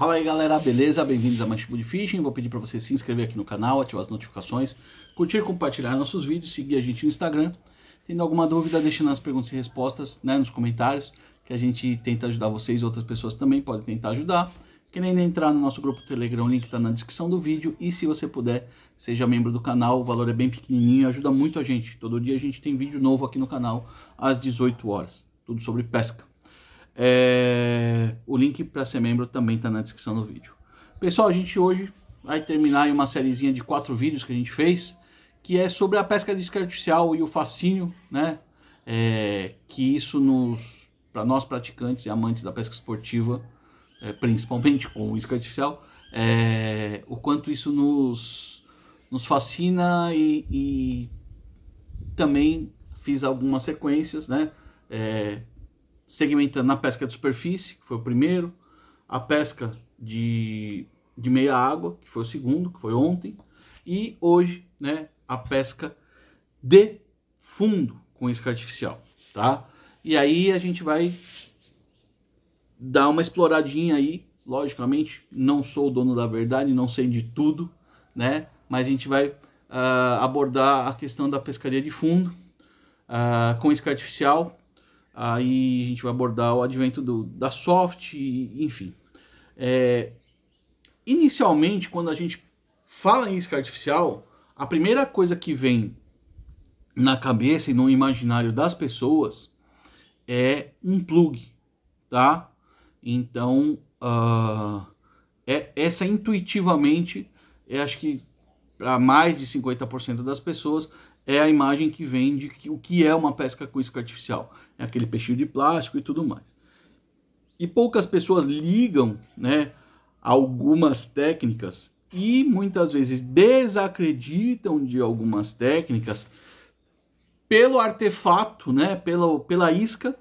Fala aí galera, beleza? Bem-vindos a mais tipo de Fishing. Vou pedir para você se inscrever aqui no canal, ativar as notificações, curtir, compartilhar nossos vídeos, seguir a gente no Instagram. Tendo alguma dúvida, deixe nas perguntas e respostas, nos comentários, que a gente tenta ajudar vocês e outras pessoas também podem tentar ajudar. Querendo entrar no nosso grupo Telegram, o link está na descrição do vídeo. E se você puder, seja membro do canal, o valor é bem pequenininho, ajuda muito a gente. Todo dia a gente tem vídeo novo aqui no canal, às 18 horas, tudo sobre pesca. O link para ser membro também está na descrição do vídeo. Pessoal, a gente hoje vai terminar uma sériezinha de 4 vídeos que a gente fez, que é sobre a pesca de isca artificial e o fascínio, que isso para nós praticantes e amantes da pesca esportiva, principalmente com isca artificial, o quanto isso nos fascina e também fiz algumas sequências, segmentando na pesca de superfície, que foi o primeiro, a pesca de meia água, que foi o segundo, que foi ontem, e hoje, a pesca de fundo com isca artificial, tá? E aí a gente vai dar uma exploradinha aí, logicamente, não sou o dono da verdade, não sei de tudo, mas a gente vai abordar a questão da pescaria de fundo com isca artificial. Aí a gente vai abordar o advento da soft, enfim. Inicialmente, quando a gente fala em isca artificial, a primeira coisa que vem na cabeça e no imaginário das pessoas é um plug, tá? Então, essa intuitivamente, eu acho que para mais de 50% das pessoas, é a imagem que vem de o que é uma pesca com isca artificial. É aquele peixinho de plástico e tudo mais. E poucas pessoas ligam, algumas técnicas e muitas vezes desacreditam de algumas técnicas pelo artefato, pela isca,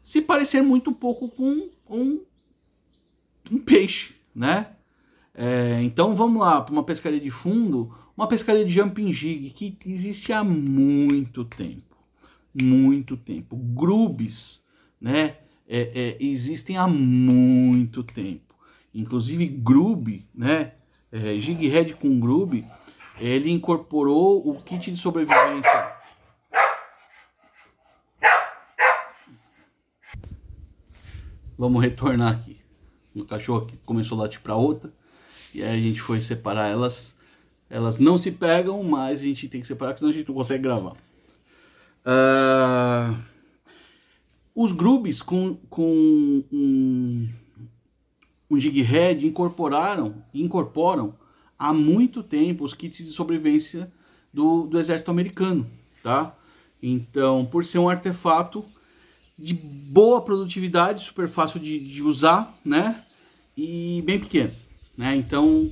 se parecer muito pouco com um peixe, então vamos lá, para uma pescaria de fundo, uma pescaria de jumping jig que existe há muito tempo. Grubes, existem há muito tempo. Inclusive grub, jig head com grub, ele incorporou o kit de sobrevivência. Vamos retornar aqui. O cachorro aqui começou a latir para outra e aí a gente foi separar elas. Elas não se pegam, mas a gente tem que separar, senão a gente não consegue gravar. Os grubes com um jig head incorporam há muito tempo os kits de sobrevivência do exército americano, tá? Então, por ser um artefato de boa produtividade, super fácil de usar, e bem pequeno, Então,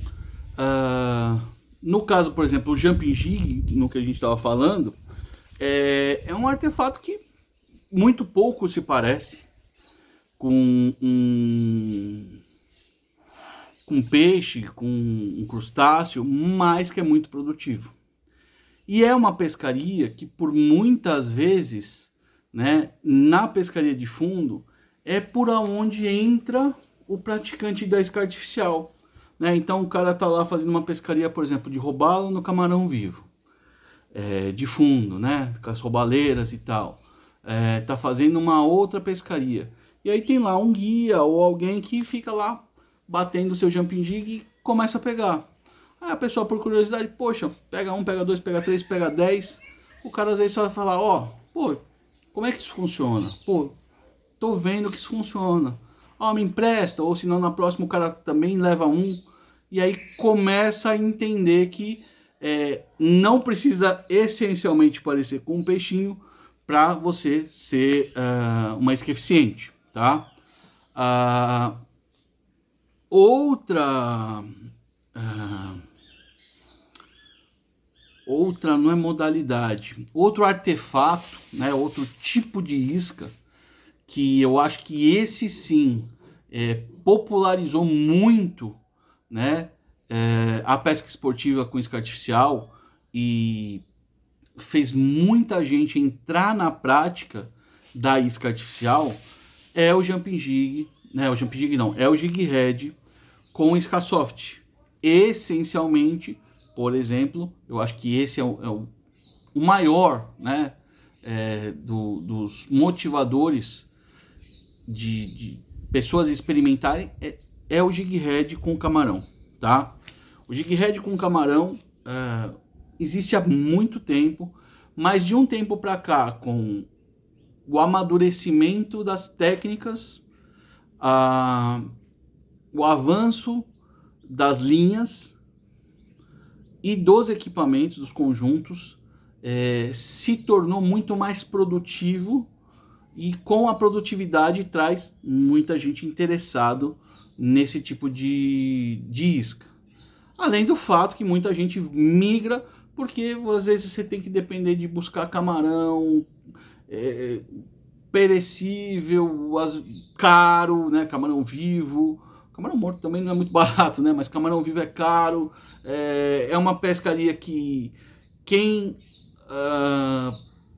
no caso, por exemplo, o jumping jig, no que a gente estava falando, é um artefato que muito pouco se parece com um peixe, com um crustáceo, mas que é muito produtivo. E é uma pescaria que, por muitas vezes, na pescaria de fundo, é por onde entra o praticante da isca artificial. Então o cara tá lá fazendo uma pescaria, por exemplo, de robalo no camarão vivo, de fundo, com as robaleiras e tal. Tá fazendo uma outra pescaria. E aí tem lá um guia ou alguém que fica lá batendo o seu jumping jig e começa a pegar. Aí a pessoa, por curiosidade, poxa, pega 1, pega 2, pega 3, pega 10. O cara às vezes vai falar, como é que isso funciona? Tô vendo que isso funciona. Me empresta, ou senão na próxima o cara também leva um. E aí começa a entender que não precisa essencialmente parecer com um peixinho para você ser uma isca eficiente, tá? Outra não é modalidade, outro artefato, outro tipo de isca, que eu acho que esse sim popularizou muito, a pesca esportiva com isca artificial e fez muita gente entrar na prática da isca artificial, é o jumping jig, o jumping jig não, é o jig head com isca soft. Essencialmente, por exemplo, eu acho que esse é o maior, né, dos motivadores de pessoas experimentarem é o jig head com camarão, tá? O jig head com camarão existe há muito tempo, mas de um tempo para cá, com o amadurecimento das técnicas, o avanço das linhas e dos equipamentos, dos conjuntos, se tornou muito mais produtivo, e com a produtividade traz muita gente interessado nesse tipo de isca. Além do fato que muita gente migra, porque às vezes você tem que depender de buscar camarão perecível, caro, né? Camarão vivo. Camarão morto também não é muito barato, né? Mas camarão vivo é caro. É uma pescaria que quem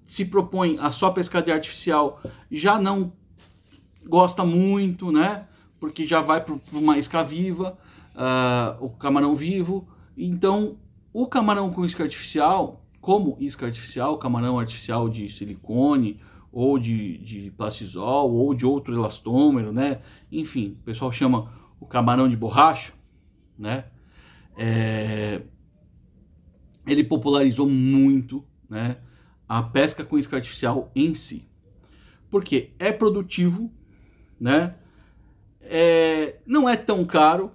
se propõe a só pescaria artificial já não gosta muito, né? Porque já vai para uma isca viva, o camarão vivo. Então, o camarão com isca artificial, como isca artificial, camarão artificial de silicone, ou de plastisol, ou de outro elastômero, né? Enfim, o pessoal chama o camarão de borracha, né? Ele popularizou muito, né, a pesca com isca artificial em si. Porque é produtivo, né? Não é tão caro,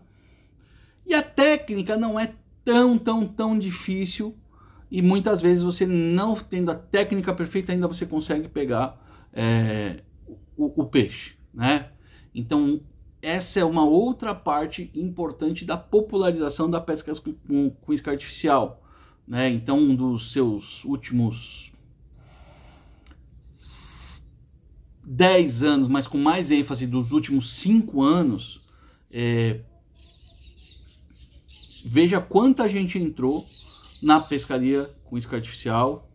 e a técnica não é tão difícil, e muitas vezes você não tendo a técnica perfeita ainda você consegue pegar o peixe, né? Então essa é uma outra parte importante da popularização da pesca com isca artificial, né? Então um dos seus últimos 10 anos, mas com mais ênfase dos últimos 5 anos, veja quanta gente entrou na pescaria com isca artificial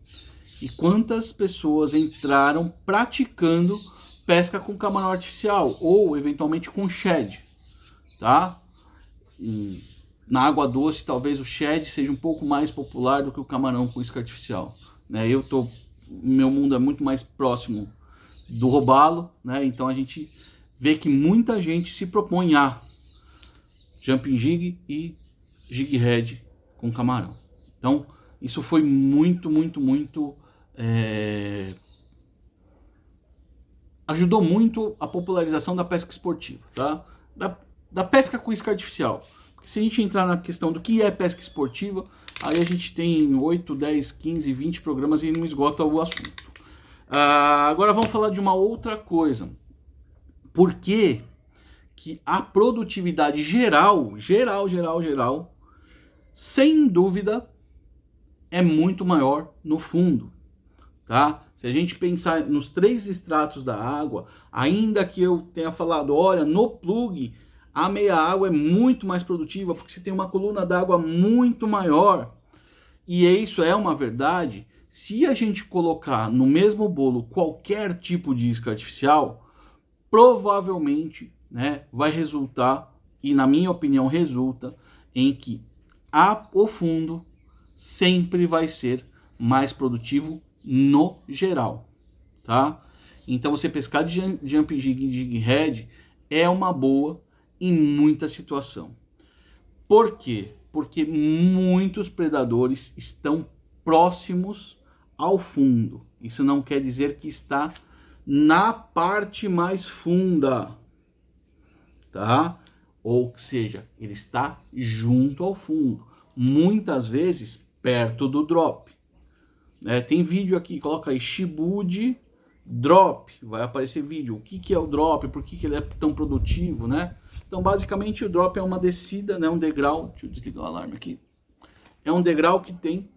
e quantas pessoas entraram praticando pesca com camarão artificial ou eventualmente com shed, tá? Na água doce talvez o shed seja um pouco mais popular do que o camarão com isca artificial, né? Meu mundo é muito mais próximo do robalo, né? Então a gente vê que muita gente se propõe a jumping jig e jig head com camarão. Então isso foi muito ajudou muito a popularização da pesca esportiva, tá? Da pesca com isca artificial. Porque se a gente entrar na questão do que é pesca esportiva, aí a gente tem 8, 10, 15, 20 programas e não esgota o assunto. Agora vamos falar de uma outra coisa. Por que a produtividade geral, sem dúvida, é muito maior no fundo, tá? Se a gente pensar nos 3 estratos da água, ainda que eu tenha falado, olha, no plug a meia água é muito mais produtiva, porque você tem uma coluna d'água muito maior, e isso é uma verdade. Se a gente colocar no mesmo bolo qualquer tipo de isca artificial, provavelmente, né, vai resultar, e na minha opinião resulta, em que o fundo sempre vai ser mais produtivo no geral, tá? Então você pescar de jumping jig e jig head é uma boa em muita situação. Por quê? Porque muitos predadores estão próximos ao fundo. Isso não quer dizer que está na parte mais funda, tá? Ou seja, ele está junto ao fundo, muitas vezes perto do drop. Tem vídeo aqui, coloca aí Shibud drop, vai aparecer vídeo. O que é o drop, por que ele é tão produtivo, né? Então basicamente o drop é uma descida, né? Um degrau, deixa eu desligar o alarme aqui. É um degrau que tem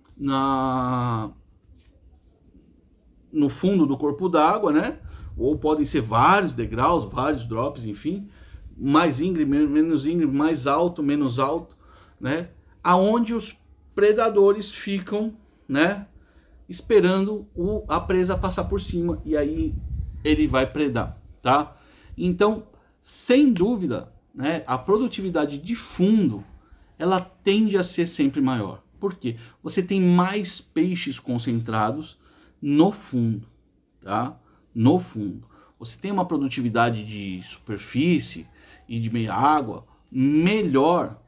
no fundo do corpo d'água, né? Ou podem ser vários degraus, vários drops, enfim, mais íngreme, menos íngreme, mais alto, menos alto, né? Aonde os predadores ficam, né, esperando a presa passar por cima, e aí ele vai predar, tá? Então, sem dúvida, né, a produtividade de fundo, ela tende a ser sempre maior. Por quê? Você tem mais peixes concentrados no fundo, tá? No fundo. Você tem uma produtividade de superfície e de meia água melhor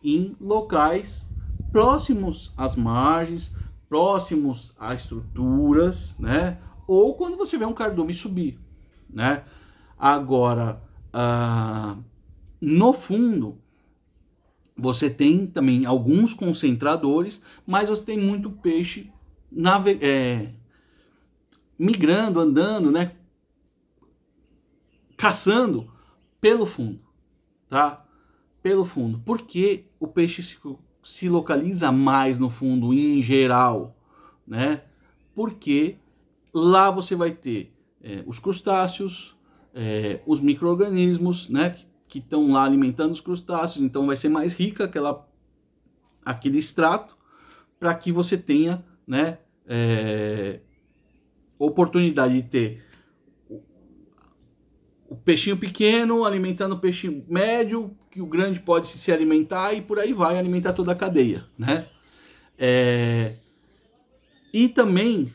em locais próximos às margens, próximos a estruturas, né? Ou quando você vê um cardume subir, né? Agora, no fundo, você tem também alguns concentradores, mas você tem muito peixe migrando, andando, né? Caçando pelo fundo, tá? Pelo fundo. Por que o peixe se localiza mais no fundo em geral, né? Porque lá você vai ter os crustáceos, os micro-organismos, né? Que estão lá alimentando os crustáceos, então vai ser mais rica aquele extrato para que você tenha, né? Oportunidade de ter o peixinho pequeno alimentando o peixe médio, que o grande pode se alimentar e por aí vai alimentar toda a cadeia, né? E também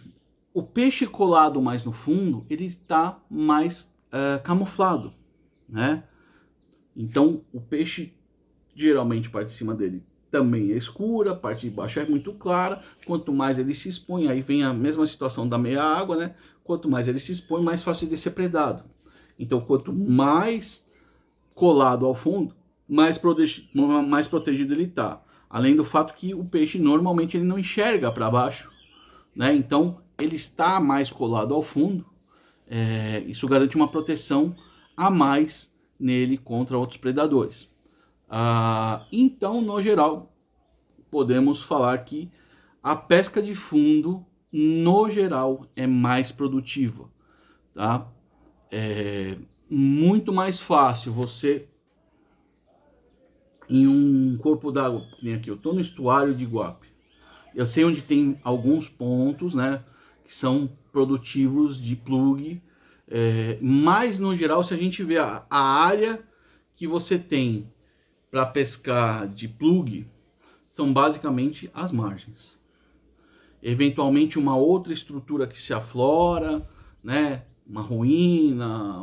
o peixe colado mais no fundo, ele está mais camuflado, né? Então o peixe, geralmente a parte de cima dele também é escura, a parte de baixo é muito clara. Quanto mais ele se expõe, aí vem a mesma situação da meia água, né? Quanto mais ele se expõe, mais fácil de ser predado. Então, quanto mais colado ao fundo, mais protegido ele está. Além do fato que o peixe normalmente ele não enxerga para baixo, né? Então, ele está mais colado ao fundo. Isso garante uma proteção a mais nele contra outros predadores. Então, no geral, podemos falar que a pesca de fundo, no geral, é mais produtiva, tá? É muito mais fácil você, em um corpo d'água, que nem aqui, eu estou no estuário de Iguape, eu sei onde tem alguns pontos, né, que são produtivos de plug, mas no geral, se a gente vê a área que você tem para pescar de plug, são basicamente as margens. Eventualmente uma outra estrutura que se aflora, né, uma ruína,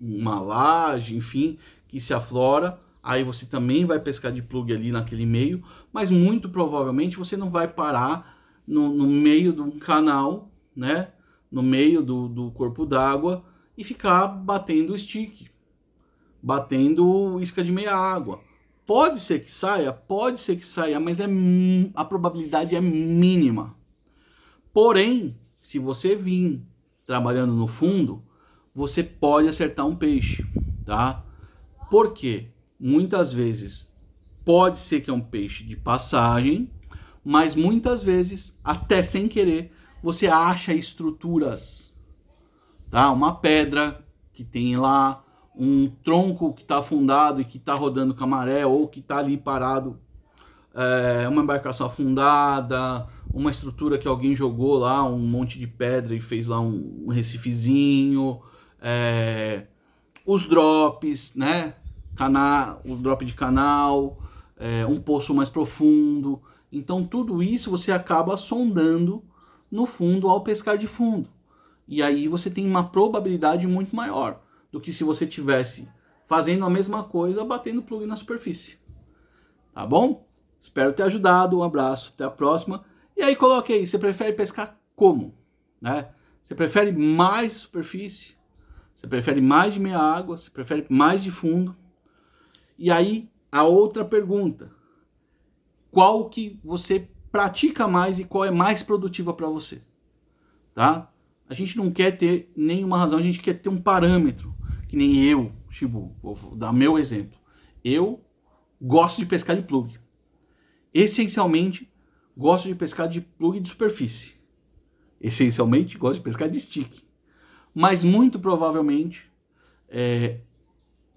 uma laje, enfim, que se aflora, aí você também vai pescar de plug ali naquele meio, mas muito provavelmente você não vai parar no meio de um canal, né, no meio do corpo d'água e ficar batendo stick, batendo isca de meia água. Pode ser que saia, mas a probabilidade é mínima. Porém, se você vir trabalhando no fundo, você pode acertar um peixe, tá? Por quê? Muitas vezes pode ser que é um peixe de passagem, mas muitas vezes, até sem querer, você acha estruturas, tá? Uma pedra que tem lá, um tronco que está afundado e que está rodando com a maré, ou que está ali parado, uma embarcação afundada, uma estrutura que alguém jogou lá, um monte de pedra e fez lá um recifezinho, os drops, né? O drop de canal, um poço mais profundo. Então tudo isso você acaba sondando no fundo ao pescar de fundo. E aí você tem uma probabilidade muito maior do que se você tivesse fazendo a mesma coisa, batendo plug na superfície. Tá bom? Espero ter ajudado. Um abraço, até a próxima. E aí coloque aí, você prefere pescar como? Né? Você prefere mais superfície? Você prefere mais de meia água? Você prefere mais de fundo? E aí a outra pergunta: qual que você pratica mais e qual é mais produtiva para você? Tá? A gente não quer ter nenhuma razão, a gente quer ter um parâmetro. Que nem eu, Shibu, vou dar meu exemplo. Eu gosto de pescar de plug. Essencialmente, gosto de pescar de plug de superfície. Essencialmente, gosto de pescar de stick. Mas muito provavelmente,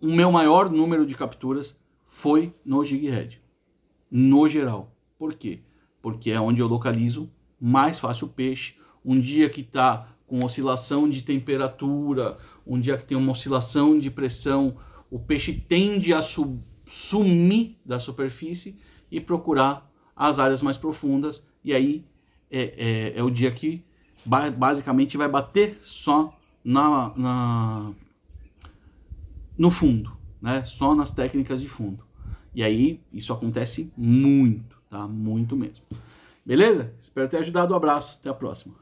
o meu maior número de capturas foi no jig head. No geral. Por quê? Porque é onde eu localizo mais fácil o peixe. Um dia que está com oscilação de temperatura, um dia que tem uma oscilação de pressão, o peixe tende a sumir da superfície e procurar as áreas mais profundas, e aí é o dia que basicamente vai bater só no fundo, né? Só nas técnicas de fundo. E aí isso acontece muito, tá? Muito mesmo. Beleza? Espero ter ajudado. Um abraço. Até a próxima.